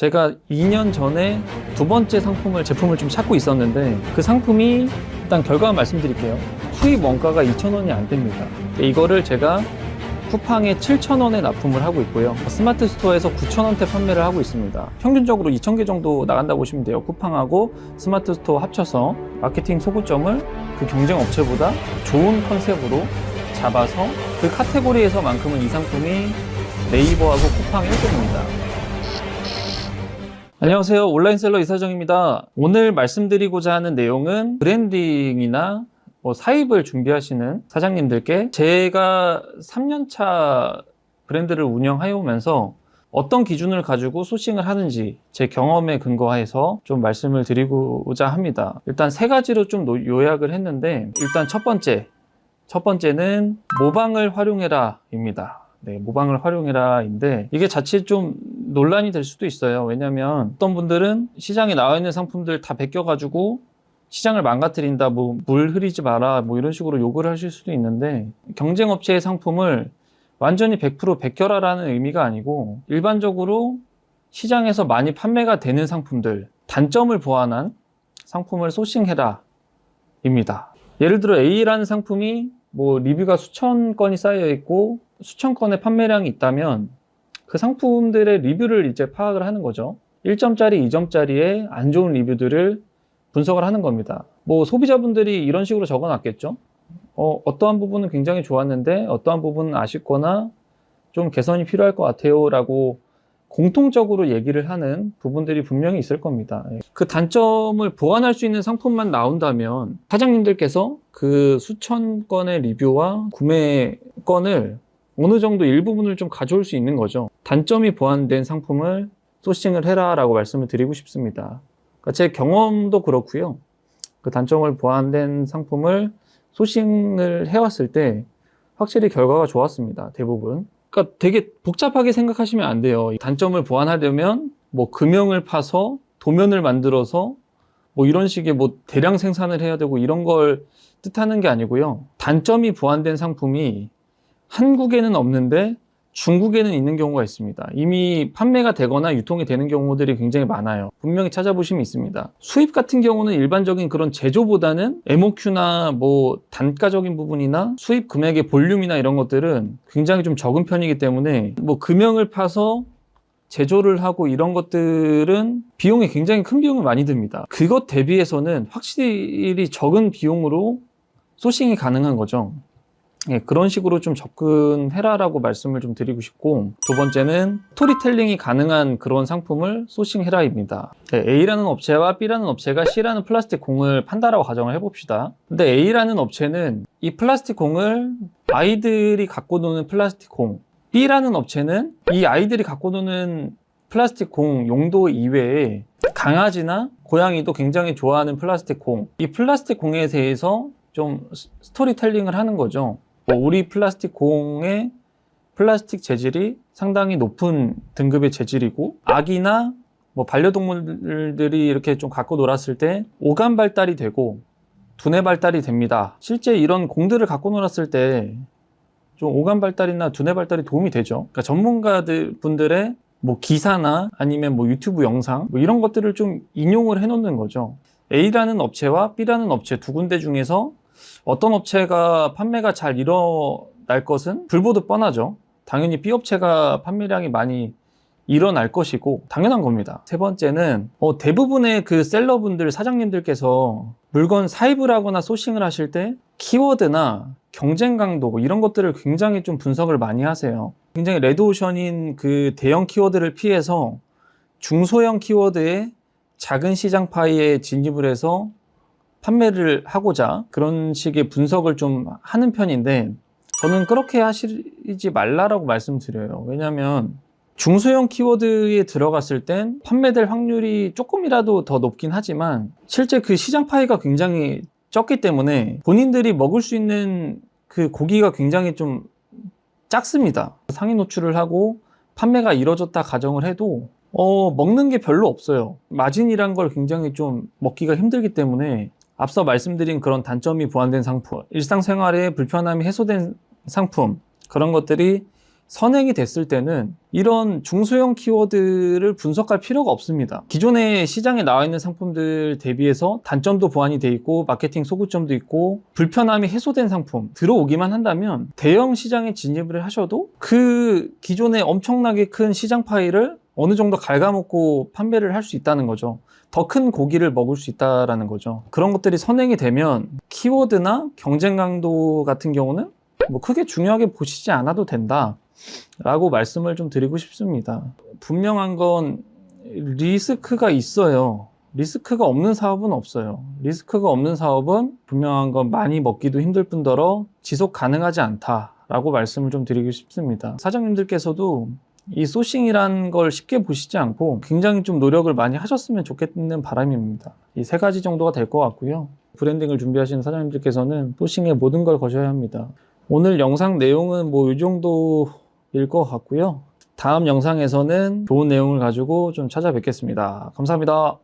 제가 2년 전에 두 번째 제품을 좀 찾고 있었는데 그 상품이 일단 결과 말씀드릴게요. 수입 원가가 2,000원이 안 됩니다. 이거를 제가 쿠팡에 7,000원에 납품을 하고 있고요. 스마트 스토어에서 9,000원대 판매를 하고 있습니다. 평균적으로 2,000개 정도 나간다고 보시면 돼요. 쿠팡하고 스마트 스토어 합쳐서 마케팅 소구점을 그 경쟁 업체보다 좋은 컨셉으로 잡아서 그 카테고리에서만큼은 이 상품이 네이버하고 쿠팡 1등입니다. 안녕하세요. 온라인셀러 이사정입니다. 오늘 말씀드리고자 하는 내용은 브랜딩이나 사입을 준비하시는 사장님들께 제가 3년차 브랜드를 운영해 오면서 어떤 기준을 가지고 소싱을 하는지 제 경험에 근거해서 좀 말씀을 드리고자 합니다. 일단 세 가지로 좀 요약을 했는데, 일단 첫 번째는 모방을 활용해라입니다. 네, 모방을 활용해라인데 이게 자칫 좀 논란이 될 수도 있어요. 왜냐면 어떤 분들은 시장에 나와 있는 상품들 다 베껴가지고 시장을 망가뜨린다, 물 흐리지 마라, 이런 식으로 욕을 하실 수도 있는데, 경쟁 업체의 상품을 완전히 100% 베껴라라는 의미가 아니고 일반적으로 시장에서 많이 판매가 되는 상품들, 단점을 보완한 상품을 소싱해라 입니다. 예를 들어 A라는 상품이 리뷰가 수천 건이 쌓여 있고 수천 건의 판매량이 있다면 그 상품들의 리뷰를 이제 파악을 하는 거죠. 1점짜리, 2점짜리의 안 좋은 리뷰들을 분석을 하는 겁니다. 소비자분들이 이런 식으로 적어놨겠죠. 어떠한 부분은 굉장히 좋았는데 어떠한 부분은 아쉽거나 좀 개선이 필요할 것 같아요 라고 공통적으로 얘기를 하는 부분들이 분명히 있을 겁니다. 그 단점을 보완할 수 있는 상품만 나온다면 사장님들께서 그 수천 건의 리뷰와 구매 건을 어느 정도 일부분을 좀 가져올 수 있는 거죠. 단점이 보완된 상품을 소싱을 해라 라고 말씀을 드리고 싶습니다. 그러니까 제 경험도 그렇고요. 그 단점을 보완된 상품을 소싱을 해왔을 때 확실히 결과가 좋았습니다. 대부분. 그러니까 되게 복잡하게 생각하시면 안 돼요. 단점을 보완하려면 금형을 파서 도면을 만들어서 이런 식의 대량 생산을 해야 되고 이런 걸 뜻하는 게 아니고요. 단점이 보완된 상품이 한국에는 없는데 중국에는 있는 경우가 있습니다. 이미 판매가 되거나 유통이 되는 경우들이 굉장히 많아요. 분명히 찾아보시면 있습니다. 수입 같은 경우는 일반적인 그런 제조보다는 MOQ나 단가적인 부분이나 수입 금액의 볼륨이나 이런 것들은 굉장히 좀 적은 편이기 때문에 금형을 파서 제조를 하고 이런 것들은 비용이 굉장히 큰 비용을 많이 듭니다. 그것 대비해서는 확실히 적은 비용으로 소싱이 가능한 거죠. 네, 그런 식으로 좀 접근해라라고 말씀을 좀 드리고 싶고, 두 번째는 스토리텔링이 가능한 그런 상품을 소싱해라입니다. 네, A라는 업체와 B라는 업체가 C라는 플라스틱 공을 판다라고 가정을 해봅시다. 근데 A라는 업체는 이 플라스틱 공을 아이들이 갖고 노는 플라스틱 공, B라는 업체는 이 아이들이 갖고 노는 플라스틱 공 용도 이외에 강아지나 고양이도 굉장히 좋아하는 플라스틱 공, 이 플라스틱 공에 대해서 좀 스토리텔링을 하는 거죠. 우리 플라스틱 공의 플라스틱 재질이 상당히 높은 등급의 재질이고, 아기나 반려동물들이 이렇게 좀 갖고 놀았을 때 오감 발달이 되고 두뇌 발달이 됩니다. 실제 이런 공들을 갖고 놀았을 때 좀 오감 발달이나 두뇌 발달이 도움이 되죠. 그러니까 전문가들 분들의 기사나 아니면 유튜브 영상 이런 것들을 좀 인용을 해 놓는 거죠. A라는 업체와 B라는 업체 두 군데 중에서 어떤 업체가 판매가 잘 일어날 것은 불보듯 뻔하죠. 당연히 B 업체가 판매량이 많이 일어날 것이고 당연한 겁니다. 세 번째는 대부분의 그 셀러분들, 사장님들께서 물건 사입을 하거나 소싱을 하실 때 키워드나 경쟁 강도 이런 것들을 굉장히 좀 분석을 많이 하세요. 굉장히 레드오션인 그 대형 키워드를 피해서 중소형 키워드에 작은 시장 파이에 진입을 해서 판매를 하고자 그런 식의 분석을 좀 하는 편인데, 저는 그렇게 하시지 말라라고 말씀드려요. 왜냐하면 중소형 키워드에 들어갔을 땐 판매될 확률이 조금이라도 더 높긴 하지만 실제 그 시장 파이가 굉장히 적기 때문에 본인들이 먹을 수 있는 그 고기가 굉장히 좀 작습니다. 상위 노출을 하고 판매가 이뤄졌다 가정을 해도 먹는 게 별로 없어요. 마진이란 걸 굉장히 좀 먹기가 힘들기 때문에 앞서 말씀드린 그런 단점이 보완된 상품, 일상생활에 불편함이 해소된 상품, 그런 것들이 선행이 됐을 때는 이런 중소형 키워드를 분석할 필요가 없습니다. 기존에 시장에 나와 있는 상품들 대비해서 단점도 보완이 돼 있고 마케팅 소구점도 있고 불편함이 해소된 상품 들어오기만 한다면 대형 시장에 진입을 하셔도 그 기존에 엄청나게 큰 시장 파일을 어느 정도 갉아먹고 판매를 할 수 있다는 거죠. 더 큰 고기를 먹을 수 있다는 거죠. 그런 것들이 선행이 되면 키워드나 경쟁 강도 같은 경우는 뭐 크게 중요하게 보시지 않아도 된다 라고 말씀을 좀 드리고 싶습니다. 분명한 건 리스크가 있어요. 리스크가 없는 사업은 없어요. 리스크가 없는 사업은 분명한 건 많이 먹기도 힘들 뿐더러 지속 가능하지 않다라고 말씀을 좀 드리고 싶습니다. 사장님들께서도 이 소싱이란 걸 쉽게 보시지 않고 굉장히 좀 노력을 많이 하셨으면 좋겠는 바람입니다. 이 세 가지 정도가 될 것 같고요. 브랜딩을 준비하시는 사장님들께서는 소싱의 모든 걸 거셔야 합니다. 오늘 영상 내용은 뭐 이 정도일 것 같고요. 다음 영상에서는 좋은 내용을 가지고 좀 찾아뵙겠습니다. 감사합니다.